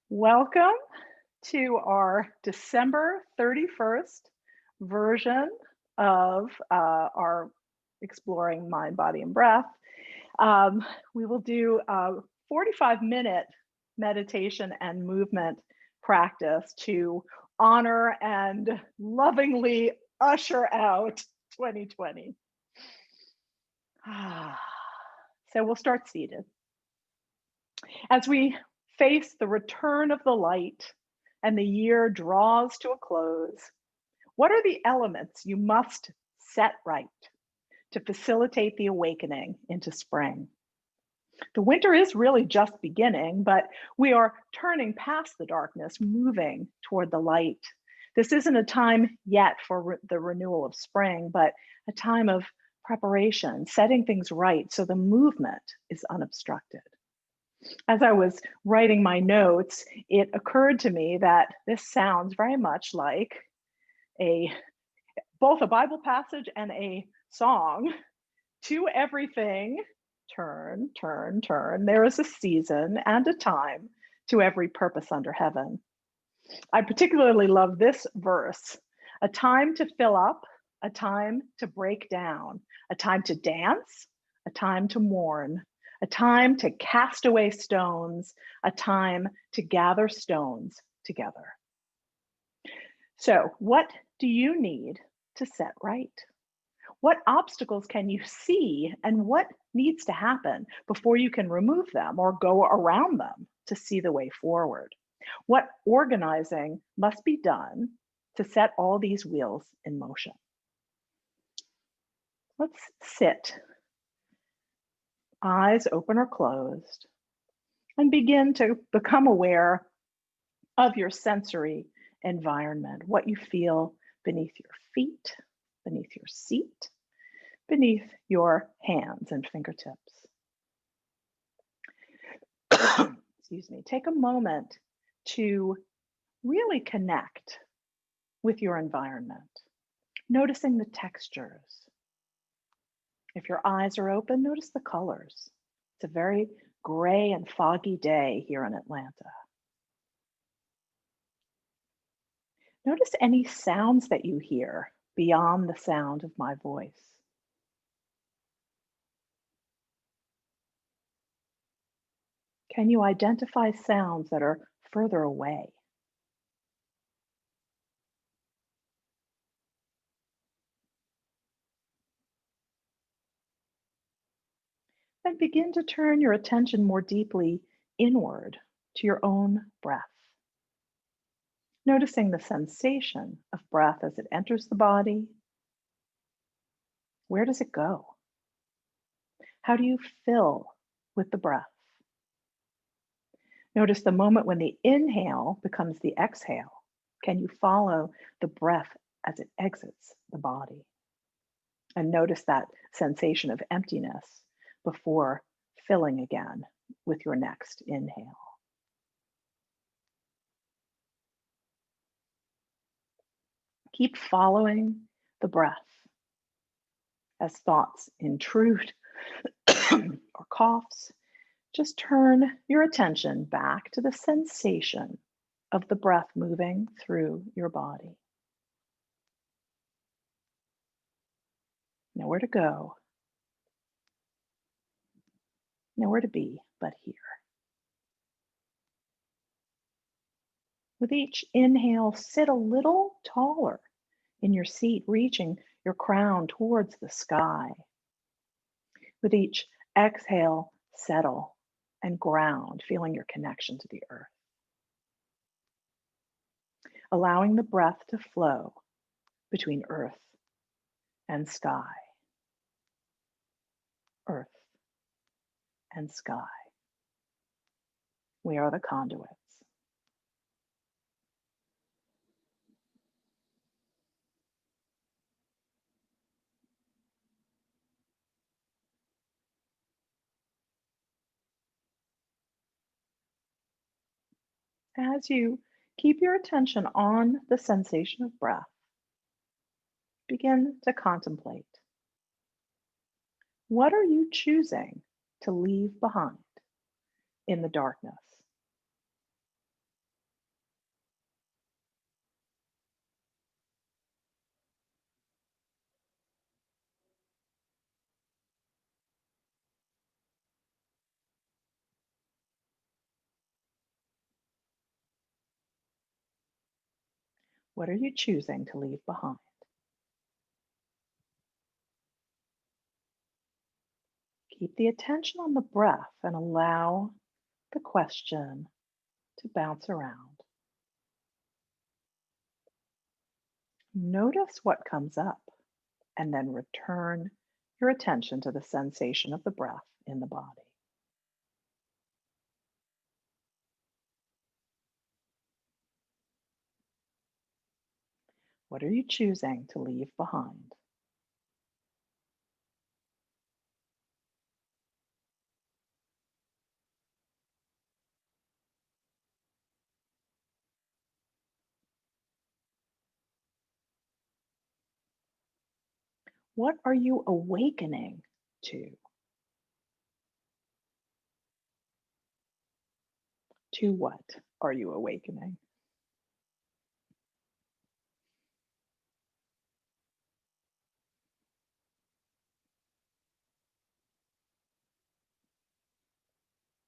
Welcome to our December 31st version of our Exploring Mind, Body, and Breath. We will do a 45-minute meditation and movement practice to honor and lovingly usher out 2020. So we'll start seated. As we face the return of the light and the year draws to a close, what are the elements you must set right to facilitate the awakening into spring? The winter is really just beginning, but we are turning past the darkness, moving toward the light. This isn't a time yet for the renewal of spring, but a time of preparation, setting things right so the movement is unobstructed. As I was writing my notes, it occurred to me that this sounds very much like both a Bible passage and a song. To everything, turn, turn, turn. There is a season and a time to every purpose under heaven. I particularly love this verse: a time to fill up, a time to break down, a time to dance, a time to mourn, a time to cast away stones, a time to gather stones together. So, what do you need to set right? What obstacles can you see, and what needs to happen before you can remove them or go around them to see the way forward? What organizing must be done to set all these wheels in motion? Let's sit, eyes open or closed, and begin to become aware of your sensory environment, what you feel beneath your feet, beneath your seat, beneath your hands and fingertips. Excuse me. Take a moment to really connect with your environment, noticing the textures. If your eyes are open, notice the colors. It's a very gray and foggy day here in Atlanta. Notice any sounds that you hear beyond the sound of my voice. Can you identify sounds that are further away? Then begin to turn your attention more deeply inward to your own breath. Noticing the sensation of breath as it enters the body. Where does it go? How do you fill with the breath? Notice the moment when the inhale becomes the exhale. Can you follow the breath as it exits the body? And notice that sensation of emptiness before filling again with your next inhale. Keep following the breath as thoughts intrude or coughs. Just turn your attention back to the sensation of the breath moving through your body. Nowhere to go, nowhere to be but here. With each inhale, sit a little taller in your seat, reaching your crown towards the sky. With each exhale, settle and ground, feeling your connection to the earth. Allowing the breath to flow between earth and sky. Earth and sky. We are the conduits. As you keep your attention on the sensation of breath, begin to contemplate. What are you choosing to leave behind in the darkness? What are you choosing to leave behind? Keep the attention on the breath and allow the question to bounce around. Notice what comes up and then return your attention to the sensation of the breath in the body. What are you choosing to leave behind? What are you awakening to? To what are you awakening?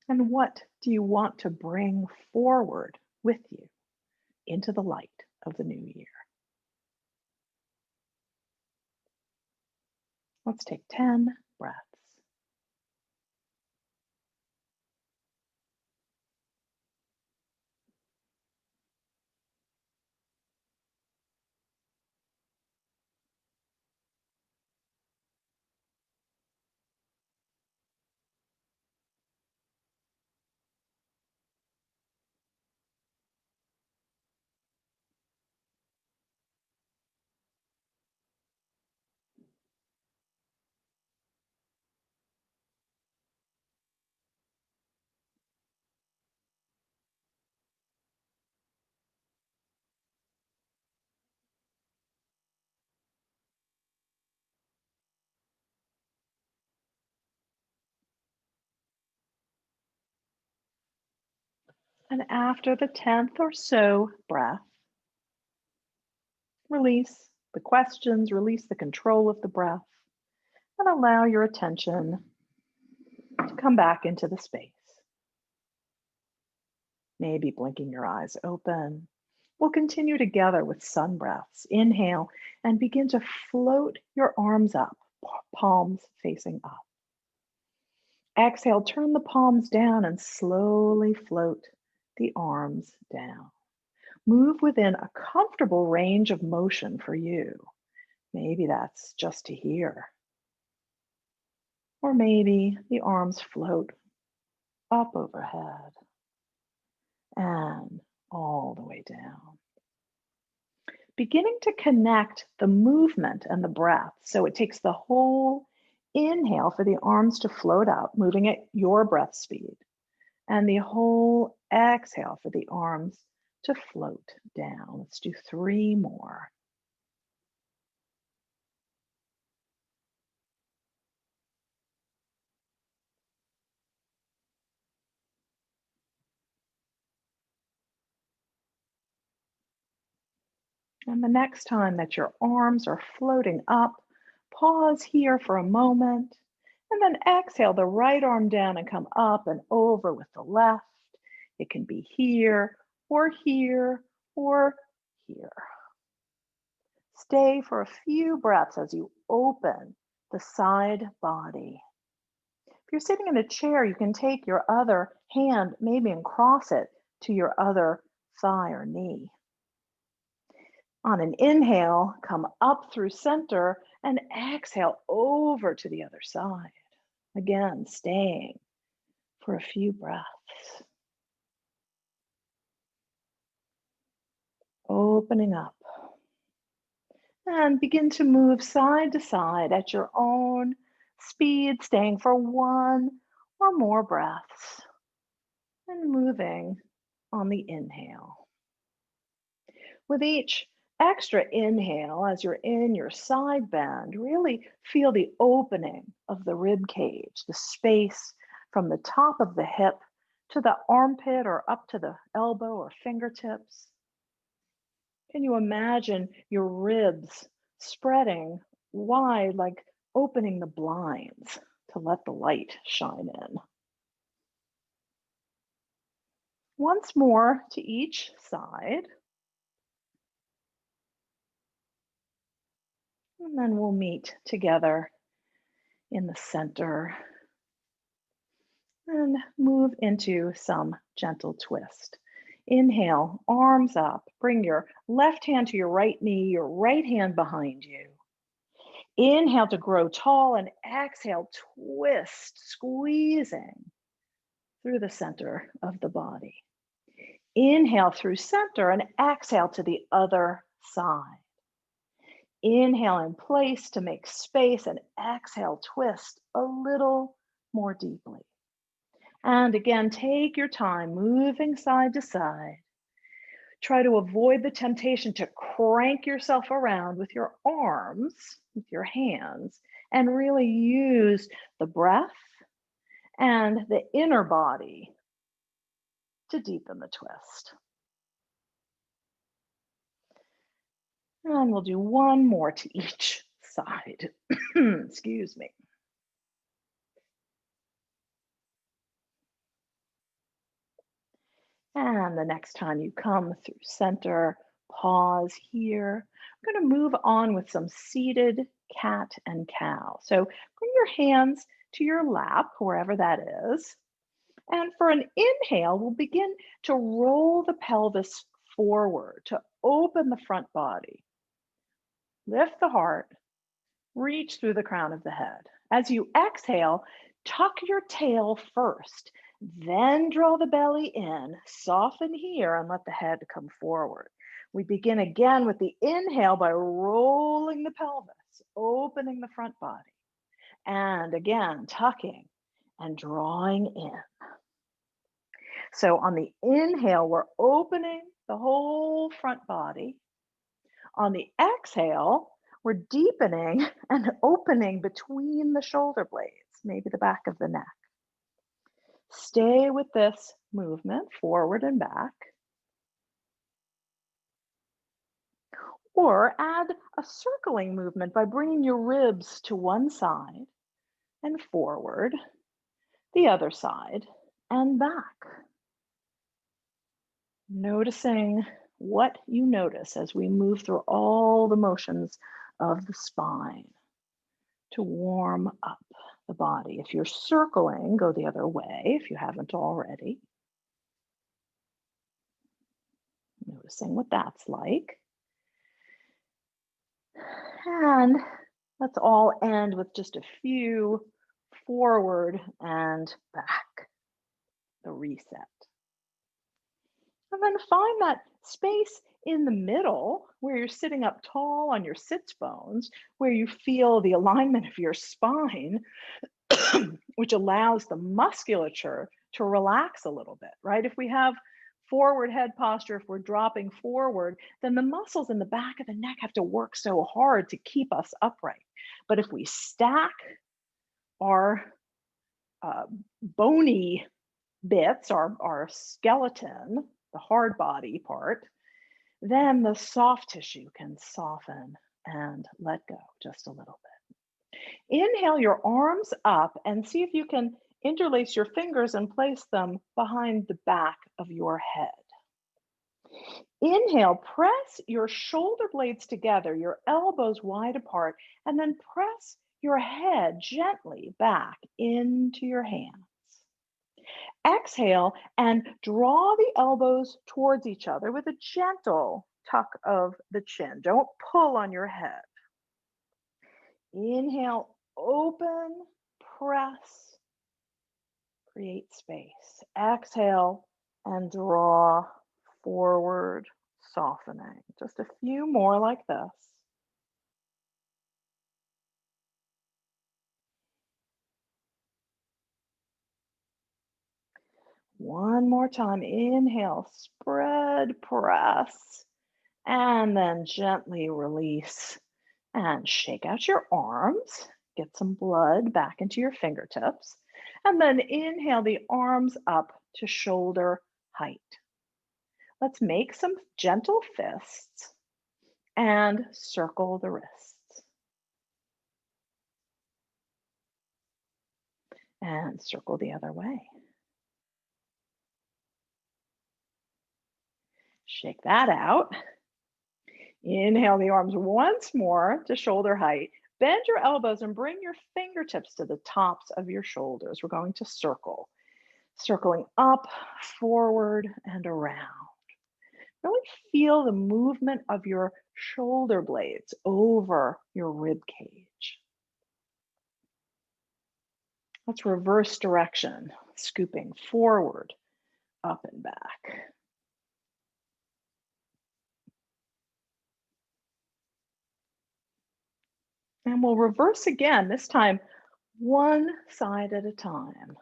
And what do you want to bring forward with you into the light of the new year? Let's take 10 breaths. And after the 10th or so breath, release the questions, release the control of the breath, and allow your attention to come back into the space. Maybe blinking your eyes open. We'll continue together with sun breaths. Inhale and begin to float your arms up, palms facing up. Exhale, turn the palms down and slowly float the arms down. Move within a comfortable range of motion for you. Maybe that's just to here. Or maybe the arms float up overhead and all the way down. Beginning to connect the movement and the breath. So it takes the whole inhale for the arms to float up, moving at your breath speed, and the whole exhale for the arms to float down. Let's do 3 more. And the next time that your arms are floating up, pause here for a moment, and then exhale the right arm down and come up and over with the left. It can be here or here or here. Stay for a few breaths as you open the side body. If you're sitting in a chair, you can take your other hand maybe and cross it to your other thigh or knee. On an inhale, come up through center and exhale over to the other side. Again, staying for a few breaths. Opening up. And begin to move side to side at your own speed, staying for 1 or more breaths. And moving on the inhale. With each extra inhale, as you're in your side bend, really feel the opening of the rib cage, the space from the top of the hip to the armpit or up to the elbow or fingertips. Can you imagine your ribs spreading wide, like opening the blinds to let the light shine in? Once more to each side. And then we'll meet together in the center and move into some gentle twist. Inhale, arms up. Bring your left hand to your right knee, your right hand behind you. Inhale to grow tall and exhale, twist, squeezing through the center of the body. Inhale through center and exhale to the other side. Inhale in place to make space and exhale, twist a little more deeply. And again, take your time moving side to side. Try to avoid the temptation to crank yourself around with your arms, with your hands, and really use the breath and the inner body to deepen the twist. And we'll do one more to each side. Excuse me. And the next time you come through center, pause here. We're going to move on with some seated cat and cow. So bring your hands to your lap, wherever that is. And for an inhale, we'll begin to roll the pelvis forward to open the front body. Lift the heart, reach through the crown of the head. As you exhale, tuck your tail first. Then draw the belly in, soften here, and let the head come forward. We begin again with the inhale by rolling the pelvis, opening the front body. And again, tucking and drawing in. So on the inhale, we're opening the whole front body. On the exhale, we're deepening and opening between the shoulder blades, maybe the back of the neck. Stay with this movement, forward and back. Or add a circling movement by bringing your ribs to one side and forward, the other side and back. Noticing what you notice as we move through all the motions of the spine to warm up the body. If you're circling, go the other way if you haven't already. Noticing what that's like. And let's all end with just a few forward and back, the reset. And then find that space in the middle where you're sitting up tall on your sits bones, where you feel the alignment of your spine, which allows the musculature to relax a little bit, right? If we have forward head posture, if we're dropping forward, then the muscles in the back of the neck have to work so hard to keep us upright. But if we stack our bony bits, our skeleton, the hard body part, then the soft tissue can soften and let go just a little bit. Inhale your arms up and see if you can interlace your fingers and place them behind the back of your head. Inhale, press your shoulder blades together, your elbows wide apart, and then press your head gently back into your hands. Exhale and draw the elbows towards each other with a gentle tuck of the chin. Don't pull on your head. Inhale, open, press, create space. Exhale and draw forward, softening. Just a few more like this. One more time. Inhale, spread, press, and then gently release and shake out your arms. Get some blood back into your fingertips. And then inhale the arms up to shoulder height. Let's make some gentle fists and circle the wrists. And circle the other way. Shake that out. Inhale the arms once more to shoulder height. Bend your elbows and bring your fingertips to the tops of your shoulders. We're going to circle, circling up, forward, and around. Really feel the movement of your shoulder blades over your rib cage. Let's reverse direction, scooping forward, up and back. And we'll reverse again, this time one side at a time.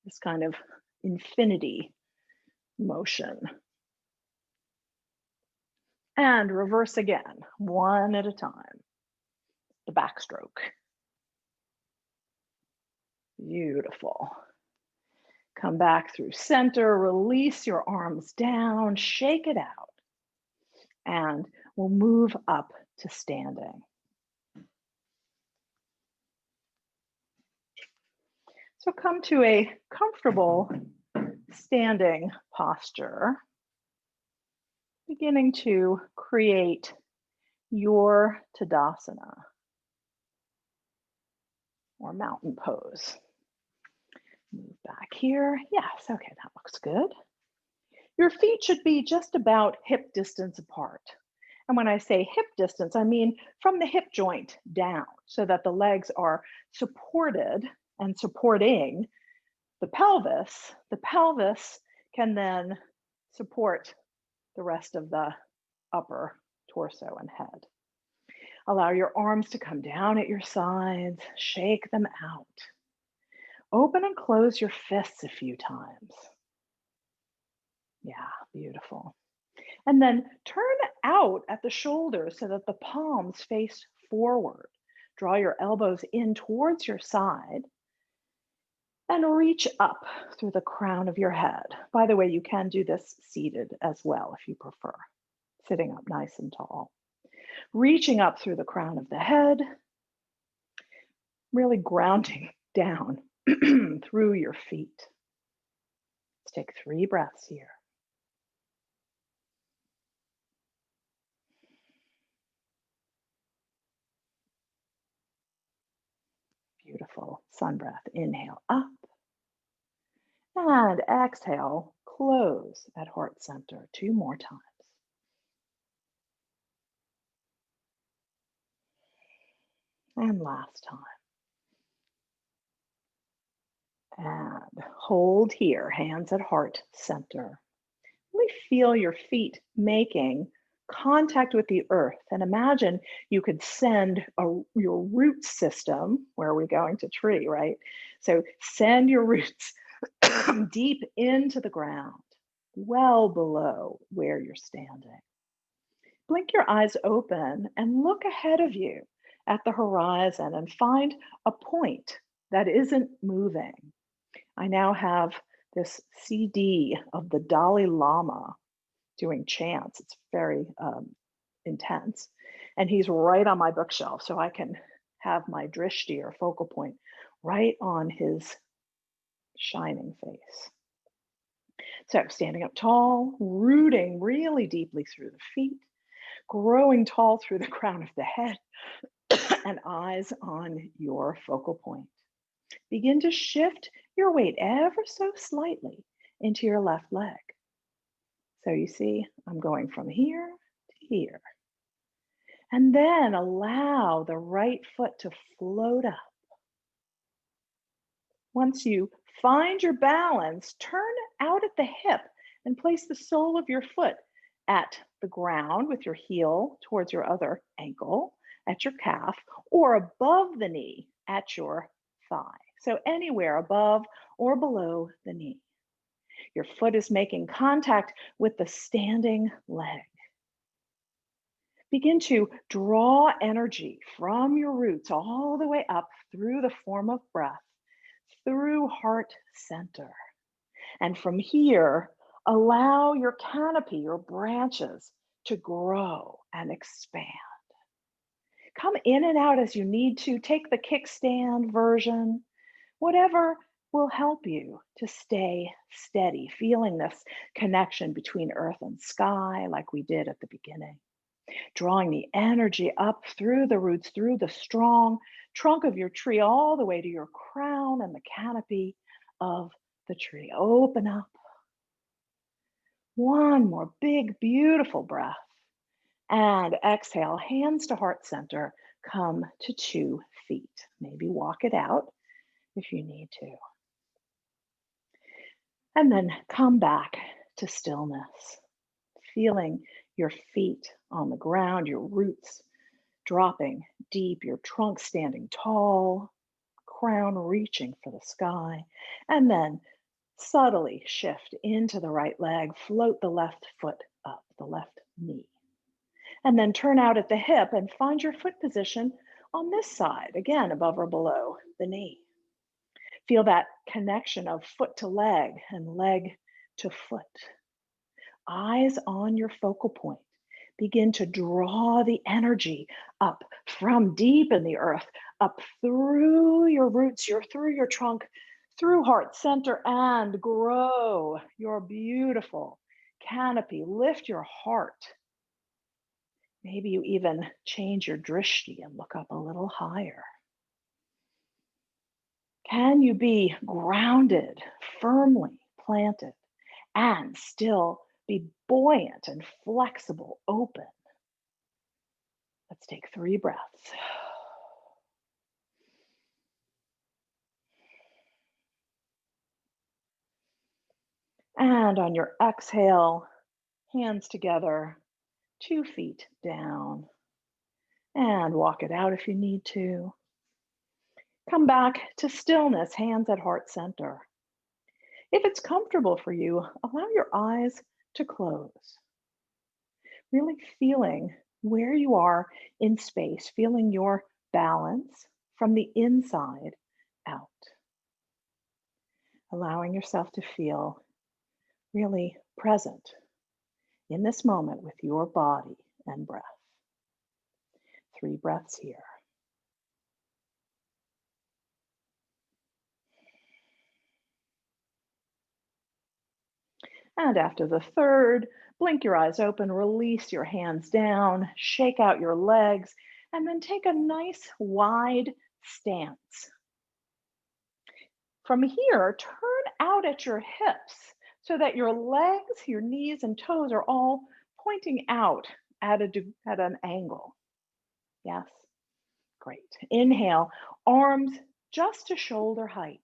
This kind of infinity motion. And reverse again, one at a time. The backstroke. Beautiful. Come back through center, release your arms down, shake it out. And we'll move up to standing. So come to a comfortable standing posture, beginning to create your Tadasana or mountain pose. Move back here. Yes, okay, that looks good. Your feet should be just about hip distance apart. And when I say hip distance, I mean from the hip joint down so that the legs are supported and supporting the pelvis. The pelvis can then support the rest of the upper torso and head. Allow your arms to come down at your sides, shake them out. Open and close your fists a few times. Yeah, beautiful. And then turn out at the shoulders so that the palms face forward. Draw your elbows in towards your side and reach up through the crown of your head. By the way, you can do this seated as well if you prefer, sitting up nice and tall. Reaching up through the crown of the head, really grounding down through your feet. Let's take 3 breaths here. Beautiful. Sun breath. Inhale up. And exhale, close at heart center 2 more times. And last time. And hold here, hands at heart center. Really feel your feet making contact with the earth. And imagine you could send your root system, where are we going to tree, right? So send your roots deep into the ground, well below where you're standing. Blink your eyes open and look ahead of you at the horizon and find a point that isn't moving. I now have this CD of the Dalai Lama doing chants. It's very intense. And he's right on my bookshelf, so I can have my drishti or focal point right on his shining face. So standing up tall, rooting really deeply through the feet, growing tall through the crown of the head, and eyes on your focal point. Begin to shift your weight ever so slightly into your left leg. So you see, I'm going from here to here. And then allow the right foot to float up. Once you find your balance, turn out at the hip and place the sole of your foot at the ground with your heel towards your other ankle, at your calf, or above the knee at your thigh. So anywhere above or below the knee. Your foot is making contact with the standing leg. Begin to draw energy from your roots all the way up through the form of breath, through heart center. And from here, allow your canopy, your branches, to grow and expand. Come in and out as you need to. Take the kickstand version, whatever will help you to stay steady, feeling this connection between earth and sky like we did at the beginning. drawing the energy up through the roots, through the strong trunk of your tree, all the way to your crown and the canopy of the tree. Open up. One more big, beautiful breath. And exhale, hands to heart center. Come to 2 feet. Maybe walk it out if you need to. And then come back to stillness, feeling your feet on the ground, your roots dropping deep, your trunk standing tall, crown reaching for the sky. And then subtly shift into the right leg, float the left foot up, the left knee. And then turn out at the hip and find your foot position on this side, again, above or below the knee. Feel that connection of foot to leg and leg to foot. Eyes on your focal point. Begin to draw the energy up from deep in the earth, up through your roots, through your trunk, through heart center, and grow your beautiful canopy. Lift your heart. Maybe you even change your drishti and look up a little higher. Can you be grounded, firmly planted, and still be buoyant and flexible, open? Let's take 3 breaths. And on your exhale, hands together, 2 feet down, and walk it out if you need to. Come back to stillness, hands at heart center. If it's comfortable for you, allow your eyes to close. Really feeling where you are in space, feeling your balance from the inside out. Allowing yourself to feel really present in this moment with your body and breath. 3 breaths here. And after the third, blink your eyes open, release your hands down, shake out your legs, and then take a nice wide stance. From here, turn out at your hips so that your legs, your knees, and toes are all pointing out at an angle. Yes, great. Inhale, arms just to shoulder height.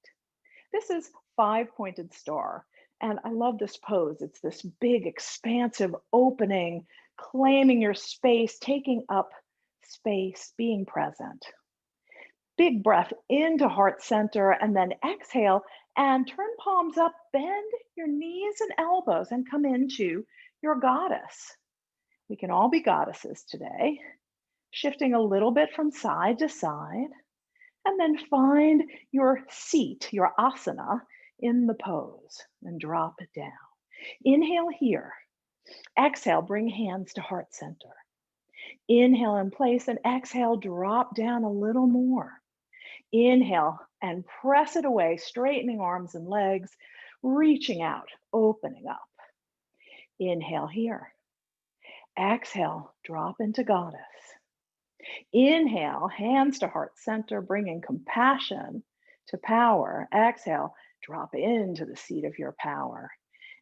This is 5-pointed star. And I love this pose. It's this big, expansive opening, claiming your space, taking up space, being present. Big breath into heart center, and then exhale and turn palms up, bend your knees and elbows, and come into your goddess. We can all be goddesses today, shifting a little bit from side to side, and then find your seat, your asana, in the pose and drop it down. Inhale here. Exhale, bring hands to heart center. Inhale in place and exhale, drop down a little more. Inhale and press it away, straightening arms and legs, reaching out, opening up. Inhale here. Exhale, drop into goddess. Inhale, hands to heart center, bringing compassion to power. Exhale, drop into the seat of your power.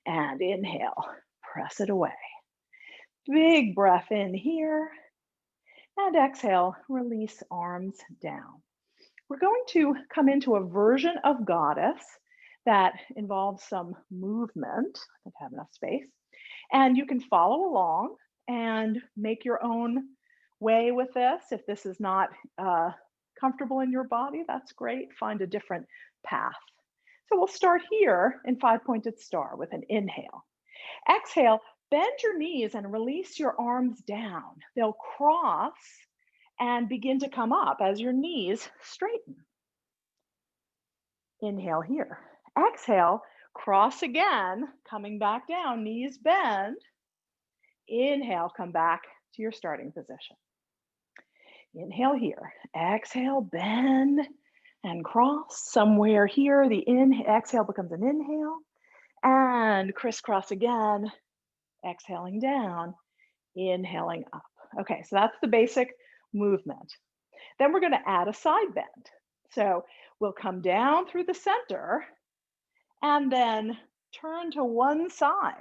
And inhale, press it away. Big breath in here. And exhale, release arms down. We're going to come into a version of goddess that involves some movement. I think I have enough space. And you can follow along and make your own way with this. If this is not comfortable in your body, that's great. Find a different path. So we'll start here in 5-pointed star with an inhale. Exhale, bend your knees and release your arms down. They'll cross and begin to come up as your knees straighten. Inhale here. Exhale, cross again, coming back down, knees bend. Inhale, come back to your starting position. Inhale here. Exhale, bend and cross. Somewhere here, the exhale becomes an inhale. And crisscross again, exhaling down, inhaling up. Okay, so that's the basic movement. Then we're going to add a side bend. So we'll come down through the center and then turn to one side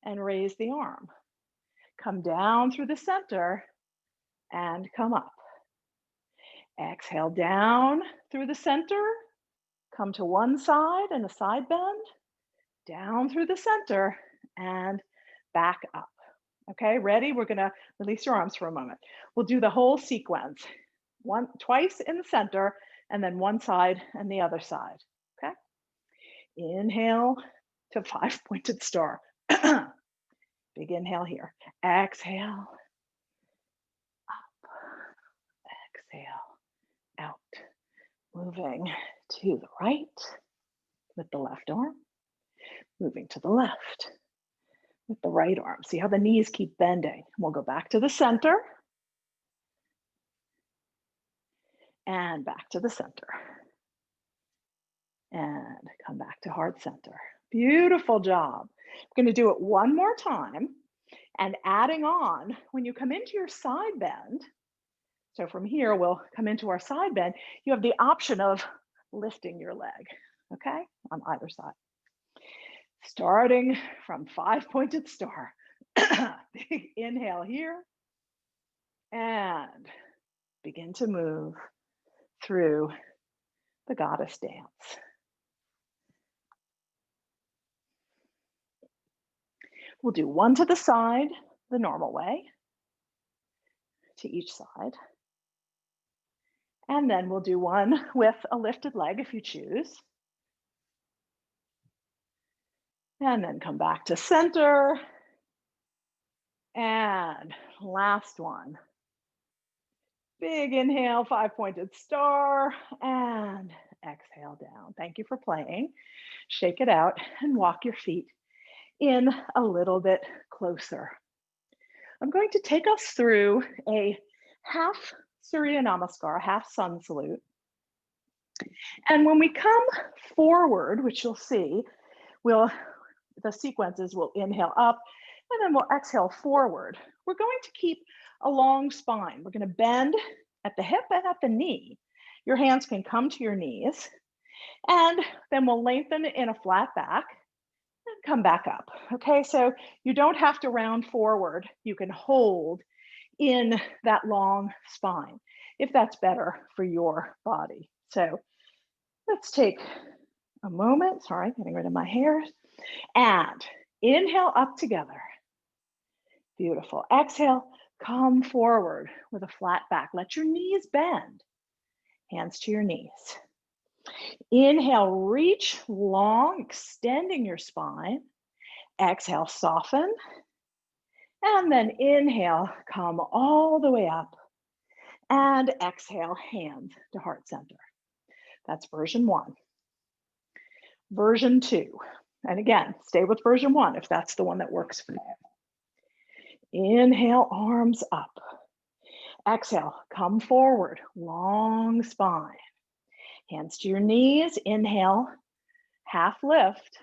and raise the arm. Come down through the center and come up. Exhale down through the center, come to one side and a side bend, down through the center and back up. Okay, ready? We're gonna release your arms for a moment. We'll do the whole sequence. Twice in the center and then one side and the other side. Okay, inhale to 5-pointed star. Big inhale here. Exhale, up, exhale, out. Moving to the right with the left arm, moving to the left with the right arm. See how the knees keep bending. We'll go back to the center and back to the center and come back to heart center. Beautiful job. We're going to do it one more time and adding on when you come into your side bend. So from here, we'll come into our side bend. You have the option of lifting your leg, okay, on either side. Starting from 5-pointed star. Big inhale here and begin to move through the goddess dance. We'll do one to the side, the normal way, to each side. And then we'll do one with a lifted leg if you choose. And then come back to center. And last one. Big inhale, 5-pointed star, and exhale down. Thank you for playing. Shake it out and walk your feet in a little bit closer. I'm going to take us through a half Surya Namaskar, half sun salute. And when we come forward, which you'll see, the sequences will inhale up and then we'll exhale forward. We're going to keep a long spine. We're going to bend at the hip and at the knee. Your hands can come to your knees and then we'll lengthen in a flat back and come back up. Okay, so you don't have to round forward. You can hold in that long spine if that's better for your body. So let's take a moment. Sorry, getting rid of my hair. And inhale up together. Beautiful. Exhale, come forward with a flat back. Let your knees bend. Hands to your knees. Inhale, reach long, extending your spine. Exhale, soften. And then inhale, come all the way up. And exhale, hands to heart center. That's version 1. Version 2. And again, stay with version 1 if that's the one that works for you. Inhale, arms up. Exhale, come forward, long spine. Hands to your knees. Inhale, half lift.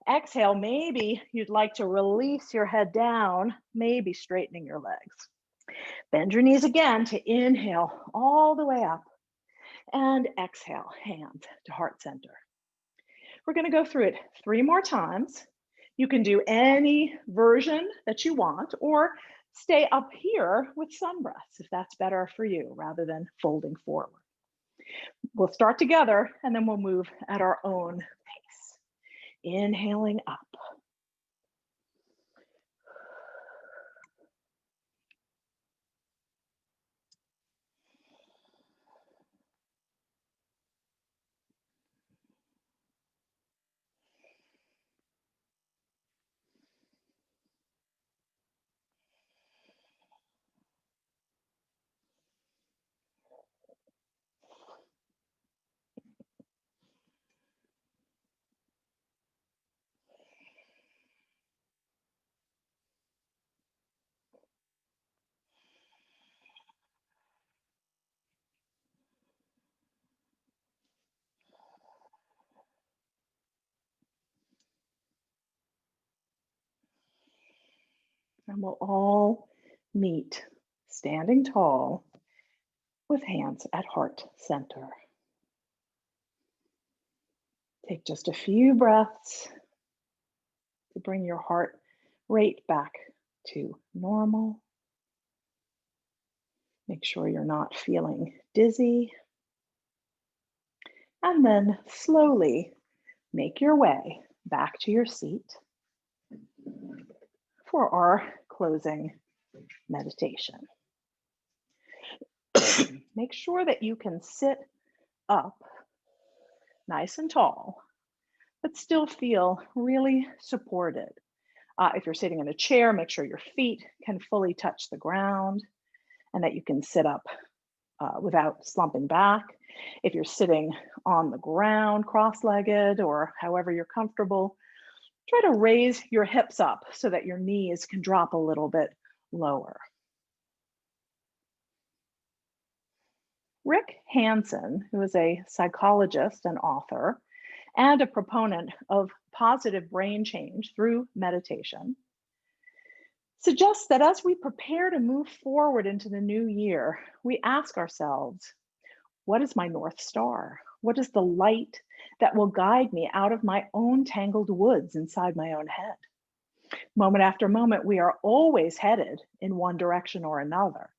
Exhale, maybe you'd like to release your head down, maybe straightening your legs. Bend your knees again to inhale all the way up. And exhale, hands to heart center. We're going to go through it 3 more times. You can do any version that you want or stay up here with sun breaths if that's better for you rather than folding forward. We'll start together and then we'll move at our own pace. Inhaling up. And we'll all Meet standing tall with hands at heart center. Take just a few breaths to bring your heart rate back to normal. Make sure you're not feeling dizzy. And then slowly make your way back to your seat for our closing meditation. Make sure that you can sit up nice and tall, but still feel really supported. If you're sitting in a chair, make sure your feet can fully touch the ground and that you can sit up without slumping back. If you're sitting on the ground, cross-legged, or however you're comfortable, try to raise your hips up so that your knees can drop a little bit lower. Rick Hansen, who is a psychologist and author and a proponent of positive brain change through meditation, suggests that as we prepare to move forward into the new year, we ask ourselves, what is my North Star? What is the light that will guide me out of my own tangled woods inside my own head? Moment after moment, we are always headed in one direction or another,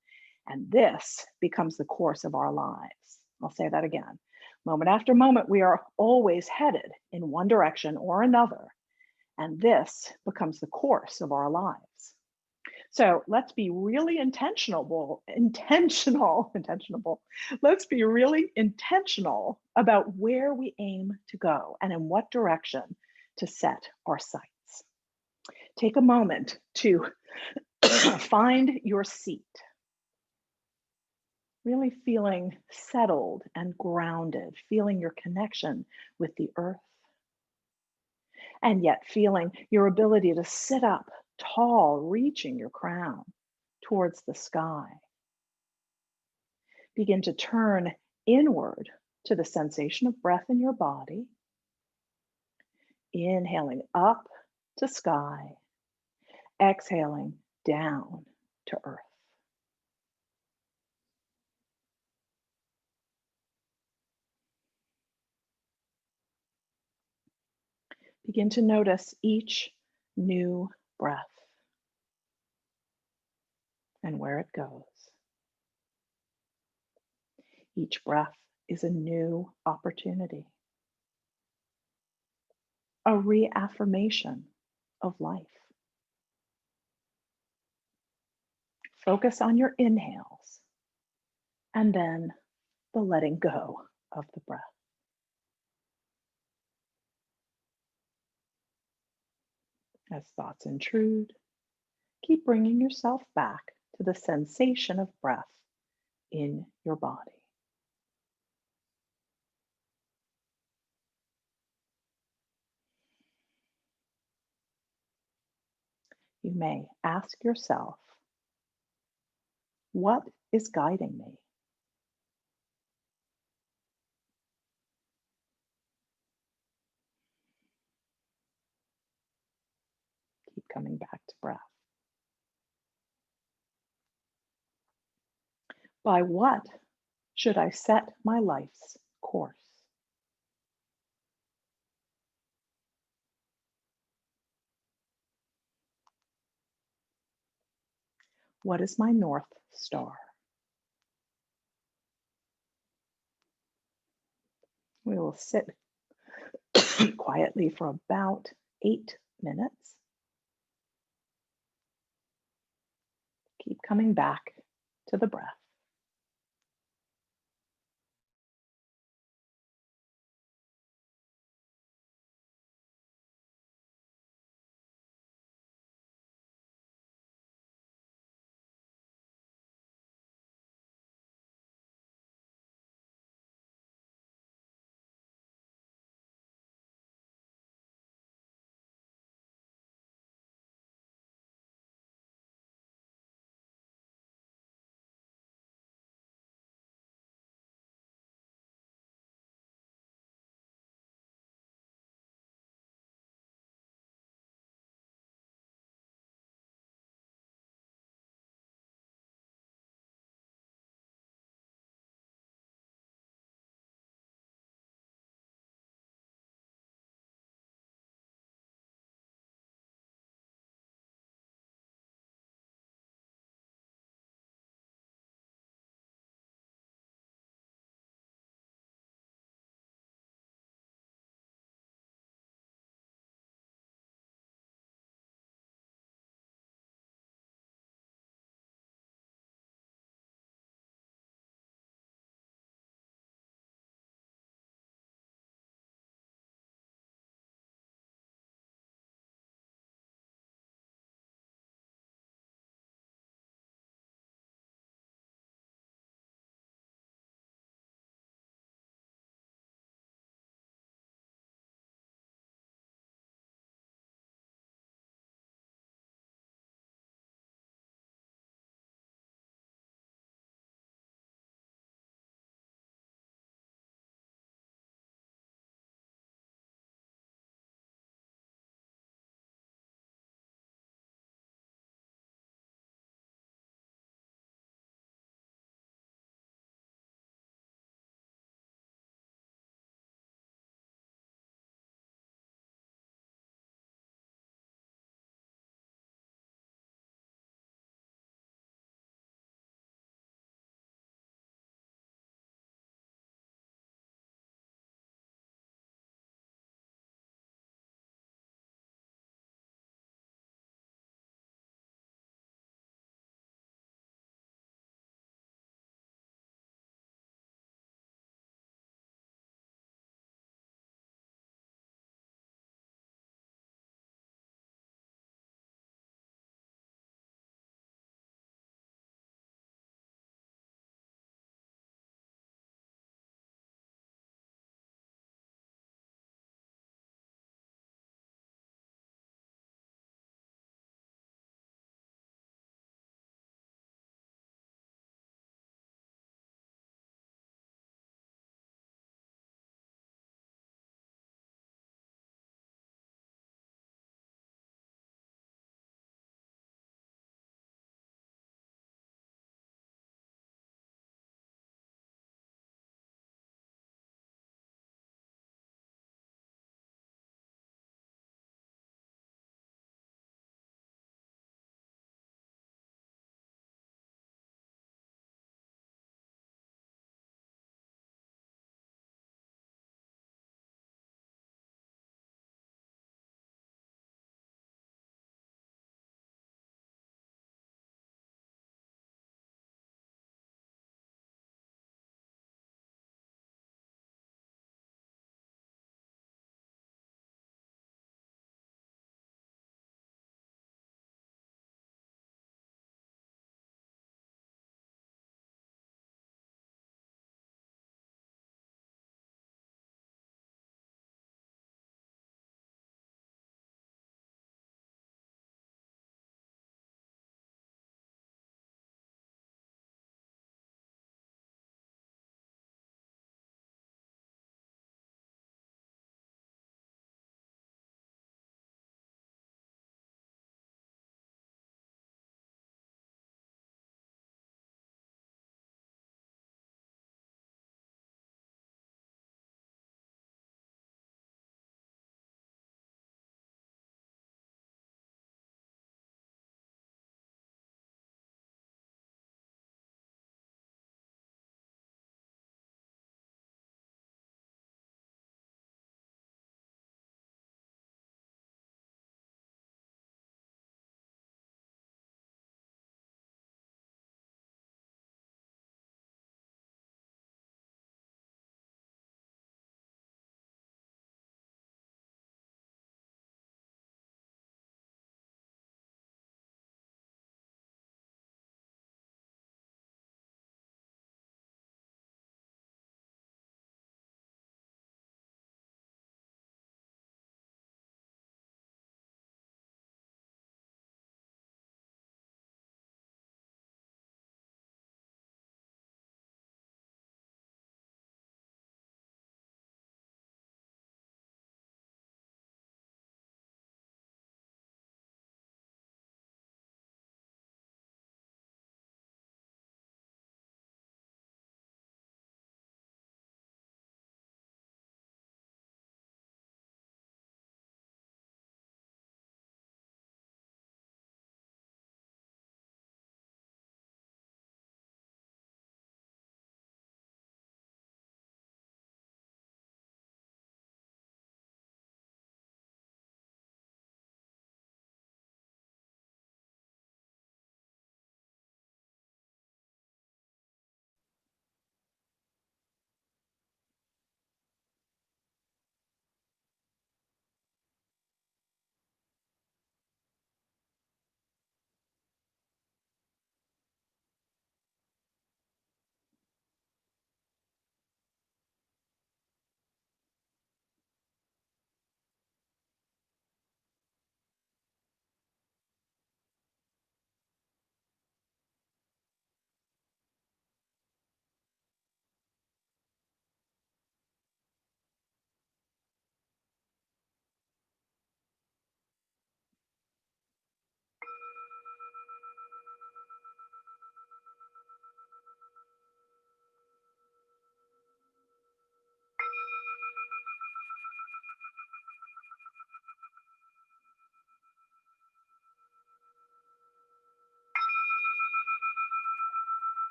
and this becomes the course of our lives. I'll say that again. Moment after moment, we are always headed in one direction or another, and this becomes the course of our lives. So let's be really intentional. Let's be really intentional about where we aim to go and in what direction to set our sights. Take a moment to find your seat, really feeling settled and grounded, feeling your connection with the earth, and yet feeling your ability to sit up tall, reaching your crown towards the sky. Begin to turn inward to the sensation of breath in your body. Inhaling up to sky, exhaling down to earth. Begin to notice each new breath and where it goes. Each breath is a new opportunity, a reaffirmation of life. Focus on your inhales and then the letting go of the breath. As thoughts intrude, keep bringing yourself back to the sensation of breath in your body. You may ask yourself, what is guiding me? Keep coming back to breath. By what should I set my life's course? What is my North Star? We will sit quietly for about 8 minutes. Keep coming back to the breath.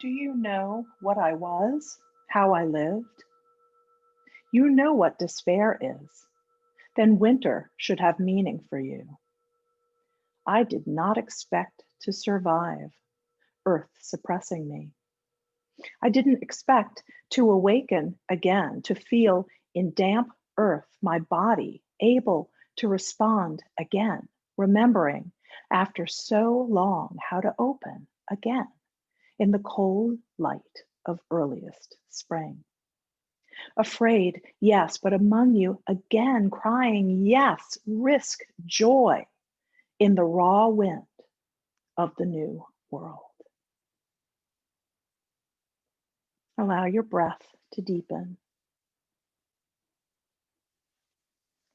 Do you know what I was, how I lived? You know what despair is. Then winter should have meaning for you. I did not expect to survive, earth suppressing me. I didn't expect to awaken again, to feel in damp earth my body able to respond again, remembering after so long how to open again in the cold light of earliest spring. Afraid, yes, but among you again crying, yes, risk joy in the raw wind of the new world. Allow your breath to deepen,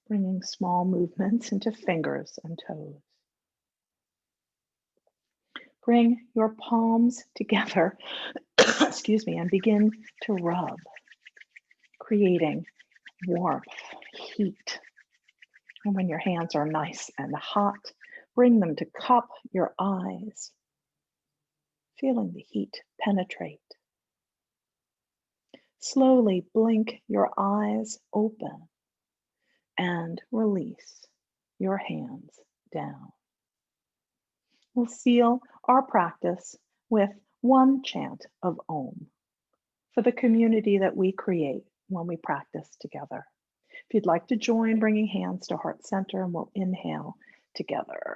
bringing small movements into fingers and toes. Bring your palms together, excuse me, and begin to rub, creating warmth, heat. And when your hands are nice and hot, bring them to cup your eyes, feeling the heat penetrate. Slowly blink your eyes open and release your hands down. We'll seal our practice with one chant of Om for the community that we create when we practice together. If you'd like to join, bringing hands to heart center, and we'll inhale together.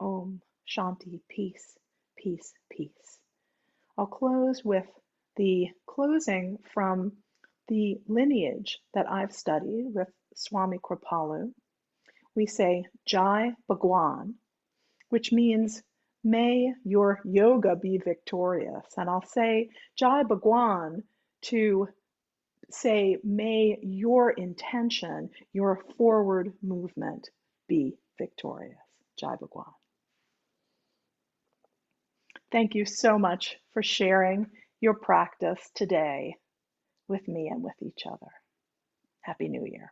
Om Shanti, peace, peace, peace. I'll close with the closing from the lineage that I've studied with Swami Kripalu. We say Jai Bhagwan, which means may your yoga be victorious. And I'll say Jai Bhagwan to say may your intention, your forward movement be victorious. Jai Bhagwan. Thank you so much for sharing your practice today with me and with each other. Happy New Year.